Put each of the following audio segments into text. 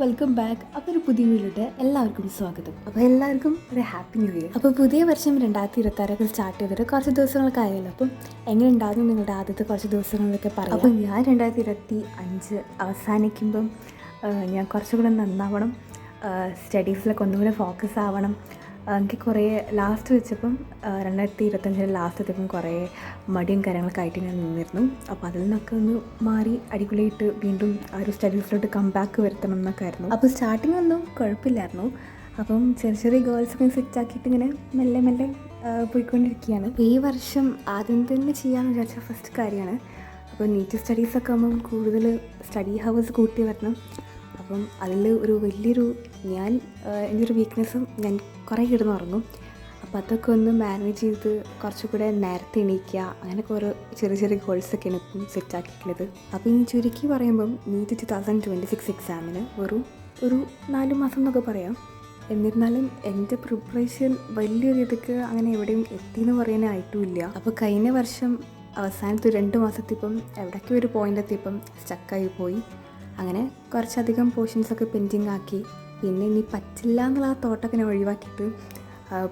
Welcome back. അപ്പോൾ ഒരു പുതിയ വീഡിയോയിലോട്ട് എല്ലാവർക്കും സ്വാഗതം. അപ്പോൾ എല്ലാവർക്കും ഒരു ഹാപ്പി ന്യൂ ഇയർ. അപ്പോൾ പുതിയ വർഷം 2026 സ്റ്റാർട്ട് ചെയ്തിട്ട് കുറച്ച് ദിവസങ്ങളൊക്കെ ആയല്ലോ. അപ്പം എങ്ങനെ ഉണ്ടാകും നിങ്ങളുടെ ആദ്യത്തെ കുറച്ച് ദിവസങ്ങളിലൊക്കെ പറയാം. അപ്പം ഞാൻ 2025 അവസാനിക്കുമ്പം ഞാൻ കുറച്ചുകൂടെ നന്നാവണം, സ്റ്റഡീസിലൊക്കെ ഒന്നുകൂടെ ഫോക്കസ് ആവണം. എനിക്ക് കുറേ ലാസ്റ്റ് വെച്ചപ്പം 2025 ലാസ്റ്റ് എത്തിയപ്പം കുറേ മടിയും കാര്യങ്ങളൊക്കെ ആയിട്ട് ഞാൻ നിന്നിരുന്നു. അപ്പോൾ അതിൽ നിന്നൊക്കെ ഒന്ന് മാറി അടിപൊളിയായിട്ട് വീണ്ടും ആ ഒരു സ്റ്റഡീസിലോട്ട് കം ബാക്ക് വരുത്തണം എന്നൊക്കെ ആയിരുന്നു. അപ്പോൾ സ്റ്റാർട്ടിങ് ഒന്നും കുഴപ്പമില്ലായിരുന്നു. അപ്പം ചെറിയ ചെറിയ ഗേൾസൊക്കെ സെറ്റ് ആക്കിയിട്ട് ഇങ്ങനെ മെല്ലെ മെല്ലെ പോയിക്കൊണ്ടിരിക്കുകയാണ്. അപ്പോൾ ഈ വർഷം ആദ്യം തന്നെ ചെയ്യാമെന്ന് വിചാരിച്ച ഫസ്റ്റ് കാര്യമാണ്. അപ്പോൾ നീറ്റ് സ്റ്റഡീസൊക്കെ ആകുമ്പം കൂടുതൽ സ്റ്റഡി ഹവേഴ്സ് കൂട്ടി വരണം. അപ്പം അതിൽ ഒരു വലിയൊരു എൻ്റെ ഒരു വീക്ക്നെസ്സും ഞാൻ കുറേ കിടന്നുറങ്ങും. അപ്പോൾ അതൊക്കെ ഒന്ന് മാനേജ് ചെയ്ത് കുറച്ചുകൂടെ നേരത്തെ എണീക്കുക, അങ്ങനെയൊക്കെ ഓരോ ചെറിയ ചെറിയ ഗോൾസൊക്കെയാണ് ഇപ്പം സെറ്റാക്കിയിട്ടുള്ളത്. അപ്പോൾ ഈ ചുരുക്കി പറയുമ്പം നീറ്റ് 2026 എക്സാമിന് വെറും ഒരു 4 മാസം എന്നൊക്കെ പറയാം. എന്നിരുന്നാലും എൻ്റെ പ്രിപ്പറേഷൻ വലിയൊരു ഇതൊക്കെ അങ്ങനെ എവിടെയും എത്തിയെന്ന് പറയാനായിട്ടുമില്ല. അപ്പോൾ കഴിഞ്ഞ വർഷം അവസാനത്തെ 2 മാസത്തിപ്പം എവിടേക്കും ഒരു പോയിൻ്റ് എത്തിയപ്പം സ്റ്റക്കായി പോയി. അങ്ങനെ കുറച്ചധികം പോർഷൻസൊക്കെ പെൻഡിങ് ആക്കി. പിന്നെ ഇനി പറ്റില്ല എന്നുള്ള ആ തോട്ടൊക്കെ ഞാൻ ഒഴിവാക്കിയിട്ട്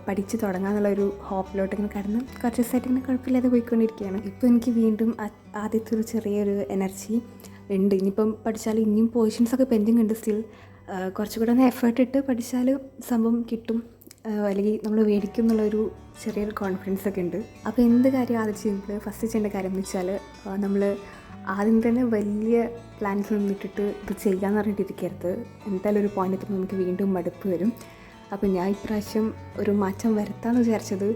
പഠിച്ച് തുടങ്ങാമെന്നുള്ളൊരു ഹോപ്പിലോട്ട് ഇങ്ങനെ കടന്ന് കുറച്ച് ദിവസമായിട്ട് ഇങ്ങനെ കുഴപ്പമില്ലാതെ പോയിക്കൊണ്ടിരിക്കുകയാണ്. ഇപ്പോൾ എനിക്ക് വീണ്ടും ആദ്യത്തെ ഒരു ചെറിയൊരു എനർജി ഉണ്ട്. ഇനിയിപ്പം പഠിച്ചാൽ ഇനിയും പോർഷൻസൊക്കെ പെൻഡിങ് ഉണ്ട്. സ്റ്റിൽ കുറച്ചുകൂടെ ഒന്ന് എഫേർട്ട് ഇട്ട് പഠിച്ചാൽ സംഭവം കിട്ടും, അല്ലെങ്കിൽ നമ്മൾ മേടിക്കും എന്നുള്ളൊരു ചെറിയൊരു കോൺഫിഡൻസ് ഒക്കെ ഉണ്ട്. അപ്പോൾ എന്ത് കാര്യം ആദ്യം ചെയ്യുമ്പോൾ ഫസ്റ്റ് ചെയ്യേണ്ട കാര്യം എന്ന് വെച്ചാൽ നമ്മൾ ആദ്യം തന്നെ വലിയ പ്ലാൻസ് ഒന്നും ഇട്ടിട്ട് ഇത് ചെയ്യാമെന്ന് പറഞ്ഞിട്ടിരിക്കരുത്. എന്തായാലും ഒരു പോയിന്റ് എത്തുമ്പോൾ നമുക്ക് വീണ്ടും മടുപ്പ് വരും. അപ്പോൾ ഞാൻ ഇപ്രാവശ്യം ഒരു മാറ്റം വരുത്താമെന്ന് വിചാരിച്ചത്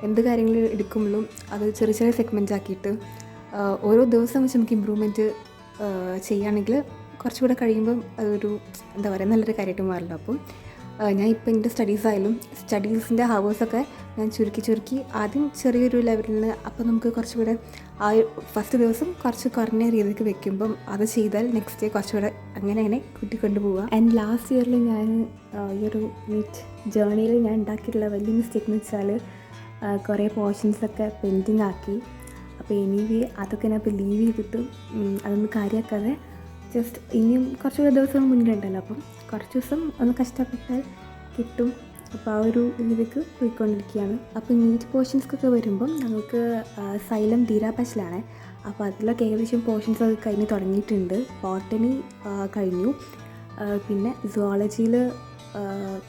എന്ത് കാര്യങ്ങൾ എടുക്കുമ്പോഴും അത് ചെറിയ ചെറിയ സെഗ്മെൻറ്റ്സ് ആക്കിയിട്ട് ഓരോ ദിവസം വെച്ച് നമുക്ക് ഇമ്പ്രൂവ്മെൻറ്റ് ചെയ്യുകയാണെങ്കിൽ കുറച്ചുകൂടെ കഴിയുമ്പം അതൊരു എന്താ പറയുക നല്ലൊരു കാര്യമായിട്ട് മാറില്ല. അപ്പം ഞാൻ ഇപ്പോൾ എൻ്റെ സ്റ്റഡീസിൻ്റെ ഹവേഴ്സൊക്കെ ഞാൻ ചുരുക്കി ആദ്യം ചെറിയൊരു ലെവലിൽ നിന്ന്, അപ്പോൾ നമുക്ക് കുറച്ചുകൂടെ ആ ഫസ്റ്റ് ദിവസം കുറച്ച് കുറഞ്ഞ രീതിക്ക് വെക്കുമ്പം അത് ചെയ്താൽ നെക്സ്റ്റ് ഡേ കുറച്ചുകൂടെ അങ്ങനെ കൂട്ടിക്കൊണ്ട് പോവുക. ആൻഡ് ലാസ്റ്റ് ഇയറിൽ ഞാൻ ഈ ഒരു നീറ്റ് ജേർണിയിൽ ഞാൻ ഉണ്ടാക്കിയിട്ടുള്ള വലിയ മിസ്റ്റേക്ക് എന്ന് വെച്ചാൽ കുറേ പോർഷൻസൊക്കെ പെൻഡിങ് ആക്കി. അപ്പോൾ എനിവേ അതൊക്കെ ഞാൻ ഇപ്പോൾ ലീവ് ചെയ്തിട്ട് അതൊന്നും കാര്യമാക്കാതെ ജസ്റ്റ് ഇനിയും കുറച്ചുകൂടെ ദിവസം മുന്നിലുണ്ടല്ലോ, അപ്പം കുറച്ച് ദിവസം ഒന്ന് കഷ്ടപ്പെട്ടാൽ കിട്ടും. അപ്പോൾ ആ ഒരു ഇതിലേക്ക് പോയിക്കൊണ്ടിരിക്കുകയാണ്. അപ്പോൾ നീറ്റ് പോർഷൻസൊക്കെ വരുമ്പം നമുക്ക് സൈലം ധീരാപച്ചിലാണ്. അപ്പോൾ അതിലൊക്കെ ഏകദേശം പോർഷൻസൊക്കെ കഴിഞ്ഞ് തുടങ്ങിയിട്ടുണ്ട്. ബോട്ടണി കഴിഞ്ഞു. പിന്നെ സുവോളജിയിൽ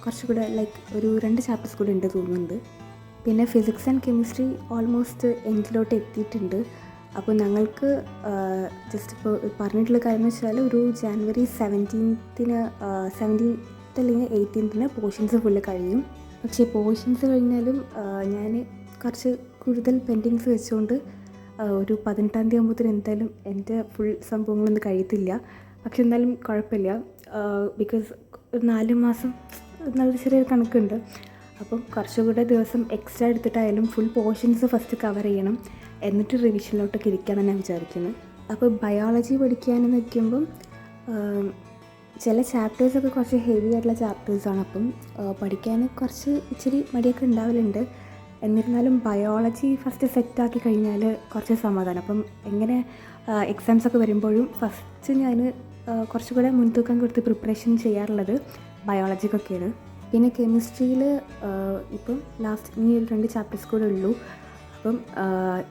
കുറച്ചുകൂടെ ലൈക്ക് ഒരു 2 ചാപ്റ്റേഴ്സ് കൂടെ ഉണ്ട് തോന്നുന്നുണ്ട്. പിന്നെ ഫിസിക്സ് ആൻഡ് കെമിസ്ട്രി ഓൾമോസ്റ്റ് എൻഡിലോട്ട് എത്തിയിട്ടുണ്ട്. അപ്പോൾ ഞങ്ങൾക്ക് ജസ്റ്റ് ഇപ്പോൾ പറഞ്ഞിട്ടുള്ള കാര്യം എന്ന് വെച്ചാൽ ഒരു ജാനുവരി 17th അല്ലെങ്കിൽ 18th പോർഷൻസ് ഫുള്ള് കഴിയും. പക്ഷേ പോർഷൻസ് കഴിഞ്ഞാലും ഞാൻ കുറച്ച് കൂടുതൽ പെൻഡിങ്സ് വെച്ചുകൊണ്ട് ഒരു 18ാം തീയതി ആകുമ്പോഴത്തേനും എന്തായാലും എൻ്റെ ഫുൾ സംഭവങ്ങളൊന്നും കഴിയത്തില്ല. പക്ഷെ എന്തായാലും കുഴപ്പമില്ല, ബിക്കോസ് ഒരു 4 മാസം നല്ല ചെറിയൊരു കണക്കുണ്ട്. അപ്പം കുറച്ചുകൂടെ ദിവസം എക്സ്ട്രാ എടുത്തിട്ടായാലും ഫുൾ പോർഷൻസ് ഫസ്റ്റ് കവർ ചെയ്യണം, എന്നിട്ട് റിവിഷനിലോട്ടൊക്കെ ഇരിക്കാമെന്ന് ഞാൻ വിചാരിക്കുന്നത്. അപ്പോൾ ബയോളജി പഠിക്കാനെന്ന് വയ്ക്കുമ്പം ചില ചാപ്റ്റേഴ്സൊക്കെ കുറച്ച് ഹെവി ആയിട്ടുള്ള ചാപ്റ്റേഴ്സാണ്. അപ്പം പഠിക്കാൻ കുറച്ച് ഇച്ചിരി മടിയൊക്കെ ഉണ്ടാവലുണ്ട്. എന്നിരുന്നാലും ബയോളജി ഫസ്റ്റ് സെറ്റാക്കി കഴിഞ്ഞാൽ കുറച്ച് സമാധാനം. അപ്പം എങ്ങനെ എക്സാംസൊക്കെ വരുമ്പോഴും ഫസ്റ്റ് ഞാൻ കുറച്ചുകൂടെ മുൻതൂക്കം കൊടുത്ത് പ്രിപ്പറേഷൻ ചെയ്യാറുള്ളത് ബയോളജിക്കൊക്കെയാണ്. പിന്നെ കെമിസ്ട്രിയിൽ ഇപ്പം ലാസ്റ്റ് ഇനി 2 ചാപ്റ്റേഴ്സ് കൂടെ ഉള്ളൂ. അപ്പം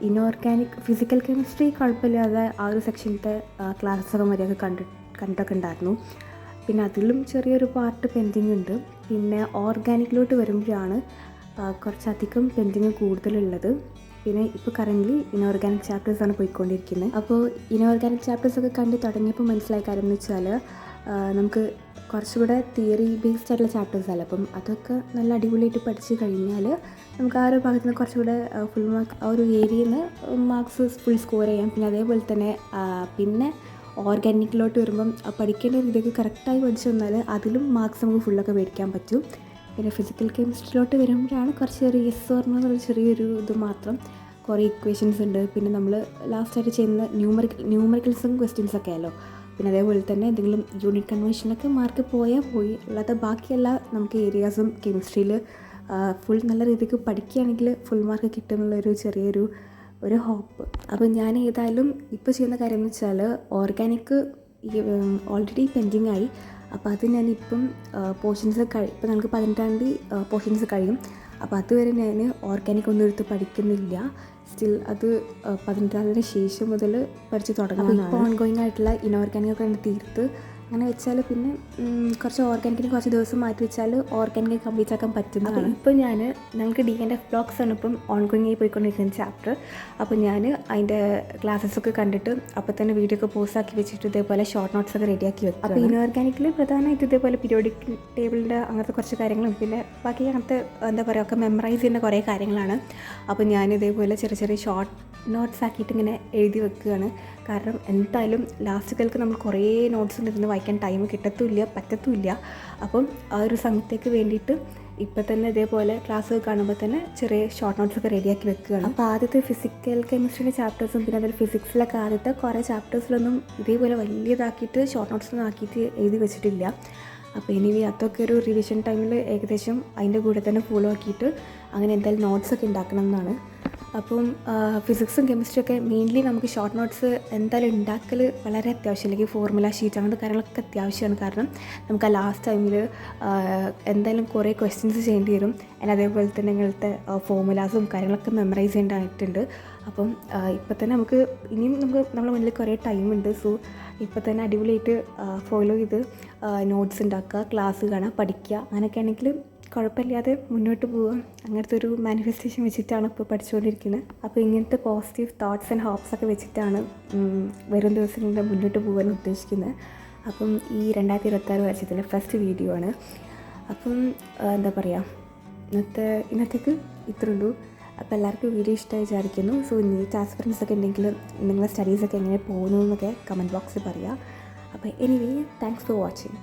ഇനോർഗാനിക് ഫിസിക്കൽ കെമിസ്ട്രി കുഴപ്പമില്ലാതെ ആ ഒരു സെക്ഷനത്തെ ക്ലാസ്സൊക്കെ മര്യാദ കണ്ടൊക്കെ ഉണ്ടായിരുന്നു. പിന്നെ അതിലും ചെറിയൊരു പാർട്ട് പെൻഡിങ് ഉണ്ട്. പിന്നെ ഓർഗാനിക്കിലോട്ട് വരുമ്പോഴാണ് കുറച്ചധികം പെൻഡിങ് കൂടുതലുള്ളത്. പിന്നെ ഇപ്പോൾ കറൻ്റ്ലി ഇനോർഗാനിക് ചാപ്റ്റേഴ്സാണ് പോയിക്കൊണ്ടിരിക്കുന്നത്. അപ്പോൾ ഇനോർഗാനിക് ചാപ്റ്റേഴ്സൊക്കെ കണ്ട് തുടങ്ങിയപ്പോൾ മനസ്സിലായ കാര്യം എന്ന് വെച്ചാൽ നമുക്ക് കുറച്ചുകൂടെ തിയറി ബേസ്ഡ് ആയിട്ടുള്ള ചാപ്റ്റേഴ്സല്ല. അപ്പം അതൊക്കെ നല്ല അടിപൊളിയായിട്ട് പഠിച്ച് കഴിഞ്ഞാൽ നമുക്ക് ആ ഒരു ഭാഗത്ത് നിന്ന് കുറച്ചുകൂടെ ഫുൾ മാർക്ക് ആ ഒരു ഏരിയയിൽ നിന്ന് മാർക്സ് ഫുൾ സ്കോർ ചെയ്യാം. പിന്നെ അതേപോലെ തന്നെ പിന്നെ ഓർഗാനിക്കിലോട്ട് വരുമ്പം പഠിക്കേണ്ട രീതിക്ക് കറക്റ്റായി പഠിച്ചു വന്നാൽ അതിലും മാർക്സ് നമുക്ക് ഫുള്ളൊക്കെ മേടിക്കാൻ പറ്റും. പിന്നെ ഫിസിക്കൽ കെമിസ്ട്രിയിലോട്ട് വരുമ്പോഴാണ് കുറച്ച് യെസ് പറഞ്ഞൊരു ചെറിയൊരു ഇത് മാത്രം. കുറേ ഇക്വേഷൻസ് ഉണ്ട്. പിന്നെ നമ്മൾ ലാസ്റ്റായിട്ട് ചെയ്യുന്ന ന്യൂമറിക്കൽസും ക്വസ്റ്റ്യൻസൊക്കെ ആയല്ലോ. പിന്നെ അതേപോലെ തന്നെ എന്തെങ്കിലും യൂണിറ്റ് കൺവേർഷനൊക്കെ മാർക്ക് പോയാൽ പോയി, അല്ലാതെ ബാക്കിയെല്ലാ നമുക്ക് ഏരിയാസും കെമിസ്ട്രിയിൽ ഫുൾ നല്ല രീതിക്ക് പഠിക്കുകയാണെങ്കിൽ ഫുൾ മാർക്ക് കിട്ടുമെന്നുള്ളൊരു ചെറിയൊരു ഹോപ്പ്. അപ്പോൾ ഞാൻ ഏതായാലും ഇപ്പോൾ ചെയ്യുന്ന കാര്യം എന്ന് വെച്ചാൽ ഓർഗാനിക് ഓൾറെഡി പെൻഡിങ് ആയി. അപ്പോൾ അത് ഞാനിപ്പം പോർഷൻസ് ഇപ്പം നമുക്ക് 18-ാം തീയതി പോർഷൻസ് കഴിയും. അപ്പോൾ അതുവരെ ഞാൻ ഓർഗാനിക് ഒന്നും എടുത്ത് പഠിക്കുന്നില്ല. സ്റ്റിൽ അത് 18-ാം തീയതിന് ശേഷം മുതൽ പഠിച്ച് തുടങ്ങുന്നതാണ്. ഇപ്പോൾ ഓൺഗോയിങ് ആയിട്ടുള്ള ഇനോർഗാനിക് ഒക്കെ തീർത്ത് അങ്ങനെ വെച്ചാൽ പിന്നെ കുറച്ച് ഓർഗാനിക്കിന് കുറച്ച് ദിവസം മാറ്റി വെച്ചാൽ ഓർഗാനിക് കംപ്ലീറ്റ് ആക്കാൻ പറ്റുന്നതാണ്. ഇപ്പോൾ ഞങ്ങൾക്ക് DNF ബ്ലോഗ്സ് ആണ് ഇപ്പം ഓൺഗോയിങ് ആയി പോയിക്കൊണ്ടിരിക്കുന്ന ചാപ്റ്റർ. അപ്പോൾ ഞാൻ അതിൻ്റെ ക്ലാസ്സസൊക്കെ കണ്ടിട്ട് അപ്പോൾ തന്നെ വീഡിയോ ഒക്കെ പോസ്റ്റ് ആക്കി വെച്ചിട്ട് ഇതേപോലെ ഷോർട്ട് നോട്ട്സ് ഒക്കെ റെഡിയാക്കി വെക്കും. അപ്പോൾ ഇനോർഗാനിക്കിൽ പ്രധാനമായിട്ട് ഇതേപോലെ പീരിയോഡിക് ടേബിളിൻ്റെ അങ്ങനത്തെ കുറച്ച് കാര്യങ്ങളും പിന്നെ ബാക്കി അങ്ങനത്തെ എന്താ പറയുക ഒക്കെ മെമ്മറൈസ് ചെയ്യുന്ന കുറേ കാര്യങ്ങളാണ്. അപ്പോൾ ഞാൻ ഇതേപോലെ ചെറിയ ചെറിയ ഷോർട്ട് നോട്ട്സ് ആക്കിയിട്ട് ഇങ്ങനെ എഴുതി വെക്കുകയാണ്. കാരണം എന്തായാലും ലാസ്റ്റുകൾക്ക് നമ്മൾ കുറേ നോട്ട്സ് ഇരുന്ന് വായിക്കാൻ ടൈം പറ്റത്തുമില്ല. അപ്പം ആ ഒരു സമയത്തേക്ക് വേണ്ടിയിട്ട് ഇപ്പം തന്നെ ഇതേപോലെ ക്ലാസ് കാണുമ്പോൾ തന്നെ ചെറിയ ഷോർട്ട് നോട്ട്സൊക്കെ റെഡിയാക്കി വെക്കുകയാണ്. അപ്പോൾ ആദ്യത്തെ ഫിസിക്കൽ കെമിസ്ട്രിയുടെ ചാപ്റ്റേഴ്സും പിന്നെ അതിൽ ഫിസിക്സിലൊക്കെ ആദ്യത്തെ കുറേ ചാപ്റ്റേഴ്സിലൊന്നും ഇതേപോലെ വലിയതാക്കിയിട്ട് ഷോർട്ട് നോട്ട്സൊന്നും ആക്കിയിട്ട് എഴുതി വെച്ചിട്ടില്ല. അപ്പോൾ ഇനി അതൊക്കെ ഒരു റിവിഷൻ ടൈമിൽ ഏകദേശം അതിൻ്റെ കൂടെ തന്നെ ഫോളോ ആക്കിയിട്ട് അങ്ങനെ എന്തായാലും നോട്ട്സൊക്കെ ഉണ്ടാക്കണം എന്നാണ്. അപ്പം ഫിസിക്സും കെമിസ്ട്രിയൊക്കെ മെയിൻലി നമുക്ക് ഷോർട്ട് നോട്ട്സ് എന്തായാലും ഉണ്ടാക്കൽ വളരെ അത്യാവശ്യം. അല്ലെങ്കിൽ ഫോർമുല ഷീറ്റ് അങ്ങനത്തെ കാര്യങ്ങളൊക്കെ അത്യാവശ്യമാണ്. കാരണം നമുക്ക് ആ ലാസ്റ്റ് ടൈമിൽ എന്തായാലും കുറേ ക്വസ്റ്റ്യൻസ് ചെയ്യേണ്ടി വരും. അതേപോലെ തന്നെ ഇങ്ങനത്തെ ഫോർമുലാസും കാര്യങ്ങളൊക്കെ മെമ്മറൈസ് ചെയ്യേണ്ടതായിട്ടുണ്ട്. അപ്പം ഇപ്പം തന്നെ ഇനിയും നമ്മുടെ മുന്നിൽ കുറേ ടൈമുണ്ട്. സോ ഇപ്പം തന്നെ അടിപൊളിയായിട്ട് ഫോളോ ചെയ്ത് നോട്ട്സ് ഉണ്ടാക്കുക, ക്ലാസ് കാണുക, പഠിക്കുക, അങ്ങനെയൊക്കെ ആണെങ്കിൽ കുഴപ്പമില്ലാതെ മുന്നോട്ട് പോകാം. അങ്ങനത്തെ ഒരു മാനിഫെസ്റ്റേഷൻ വെച്ചിട്ടാണ് ഇപ്പോൾ പഠിച്ചുകൊണ്ടിരിക്കുന്നത്. അപ്പോൾ ഇങ്ങനത്തെ പോസിറ്റീവ് തോട്ട്സ് ആൻഡ് ഹോപ്സ് ഒക്കെ വെച്ചിട്ടാണ് വരും ദിവസങ്ങളിൽ മുന്നോട്ട് പോകാൻ ഉദ്ദേശിക്കുന്നത്. അപ്പം ഈ 2026 വർഷത്തിലെ ഫസ്റ്റ് വീഡിയോ ആണ്. അപ്പം എന്താ പറയുക, ഇന്നത്തേക്ക് ഇത്രേ ഉള്ളൂ. അപ്പോൾ എല്ലാവർക്കും വീഡിയോ ഇഷ്ടമായി വിചാരിക്കുന്നു. സോ നീറ്റ് ആസ്പിറൻസ് ഒക്കെ ഉണ്ടെങ്കിൽ നിങ്ങളുടെ സ്റ്റഡീസൊക്കെ എങ്ങനെ പോകുന്നു എന്നൊക്കെ കമൻറ്റ് ബോക്സിൽ പറയുക. അപ്പോൾ എനിവേ താങ്ക്സ് ഫോർ വാച്ചിങ്.